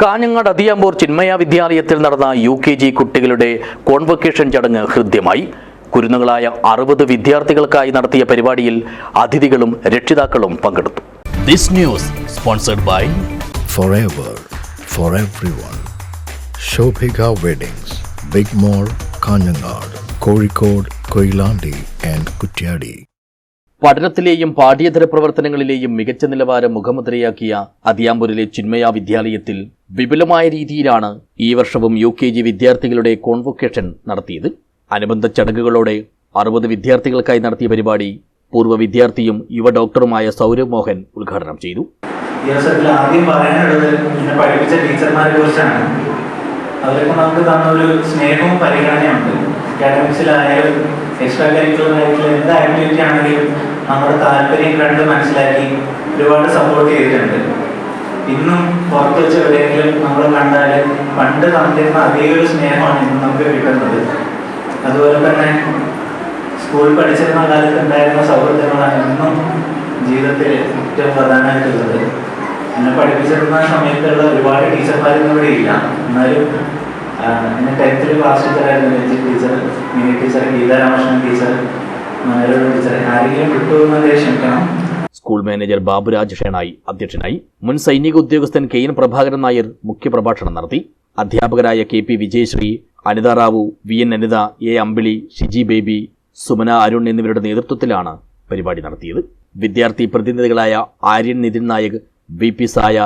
കാഞ്ഞങ്ങാട് അതിയാമ്പൂർ ചിന്മയ വിദ്യാലയത്തിൽ നടന്ന UKG കുട്ടികളുടെ കോൺവൊക്കേഷൻ ചടങ്ങ് ഹൃദ്യമായി. കുരുന്നുകളായ 60 വിദ്യാർത്ഥികൾക്കായി നടത്തിയ പരിപാടിയിൽ അതിഥികളും രക്ഷിതാക്കളും പങ്കെടുത്തു. This news sponsored by Forever for everyone. Shobhika Weddings, Big Mall, Kanjangad, Kozhikode, Koilandi and Kutyadi. പഠനത്തിലെയും പാഠ്യേതര പ്രവർത്തനങ്ങളിലെയും മികച്ച നിലവാരം മുഖമുദ്രയാക്കിയ അതിയാമ്പൂരിലെ ചിന്മയ വിദ്യാലയത്തിൽ വിപുലമായ രീതിയിലാണ് ഈ വർഷവും UKG വിദ്യാർത്ഥികളുടെ കോൺവൊക്കേഷൻ നടത്തിയത്. അനുബന്ധ ചടങ്ങുകളോടെ 60 വിദ്യാർത്ഥികൾക്കായി നടത്തിയ പരിപാടി പൂർവ്വ വിദ്യാർത്ഥിയും യുവ ഡോക്ടറുമായ സൗരവ് മോഹൻ ഉദ്ഘാടനം ചെയ്തു. ആദ്യം പറയാനുള്ളത് എന്നെ പഠിപ്പിച്ച ടീച്ചർമാരെ കുറിച്ചാണ്. അവരൊക്കെ നമുക്ക് തന്നൊരു സ്നേഹവും പരിഗണനയുണ്ട്. അക്കാഡമിക്സിലായാലും എക്സ്ട്രാ കരിക്കുലർ ആയിട്ടുള്ള എന്ത് ആക്ടിവിറ്റി ആണെങ്കിലും നമ്മുടെ താല്പര്യം കണ്ട് മനസ്സിലാക്കി ഒരുപാട് സപ്പോർട്ട് ചെയ്തിട്ടുണ്ട്. ഇന്നും പുറത്ത് വെച്ച് എവിടെയെങ്കിലും നമ്മൾ കണ്ടാൽ പണ്ട് തന്നിരുന്ന അതേ ഒരു സ്നേഹമാണ് ഇന്ന് നമുക്ക് കിട്ടുന്നത്. അതുപോലെ തന്നെ സ്കൂളിൽ പഠിച്ചിരുന്ന കാലത്ത് ഉണ്ടായിരുന്ന സൗഹൃദങ്ങളാണ് ഇന്നും ജീവിതത്തിൽ ഏറ്റവും പ്രധാനമായിട്ടുള്ളത്. എന്നെ പഠിപ്പിച്ചിരുന്ന സമയത്തുള്ള ഒരുപാട് ടീച്ചർമാരൊന്നും ഇവിടെ ഇല്ല. എന്നാലും എന്നെ 10th ക്ലാസ് ടീച്ചറായിരുന്നു Ranjith teacher, Mini teacher, Geetha Ramakrishnan teacher, Manorama teacher. ആരെങ്കിലും വിട്ടുപോകുന്നതേ ക്ഷമിക്കണം. സ്കൂൾ മാനേജർ ബാബുരാജ് ഷേണായി അധ്യക്ഷനായി. മുൻ സൈനിക ഉദ്യോഗസ്ഥൻ KN പ്രഭാകരൻ നായർ മുഖ്യപ്രഭാഷണം നടത്തി. അധ്യാപകരായ KP Vijayasree, Anitha Rao, VN Anitha, A Ambili, Shiji Baby, Sumana Arun എന്നിവരുടെ നേതൃത്വത്തിലാണ് പരിപാടി നടത്തിയത്. വിദ്യാർത്ഥി പ്രതിനിധികളായ ആര്യൻ നിതിൻ നായക്, VP സായ,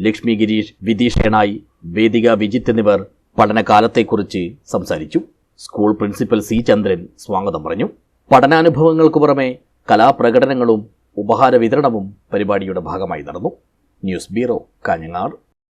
ലക്ഷ്മി ഗിരീഷ്, വിധി ഷേണായി, വേദിക വിജിത്ത് എന്നിവർ പഠനകാലത്തെക്കുറിച്ച് സംസാരിച്ചു. സ്കൂൾ പ്രിൻസിപ്പൽ C ചന്ദ്രൻ സ്വാഗതം പറഞ്ഞു. പഠനാനുഭവങ്ങൾക്കു പുറമെ കലാപ്രകടനങ്ങളും ഉപഹാര വിതരണവും പരിപാടിയുടെ ഭാഗമായി നടന്നു. News bureau, Kanhangad.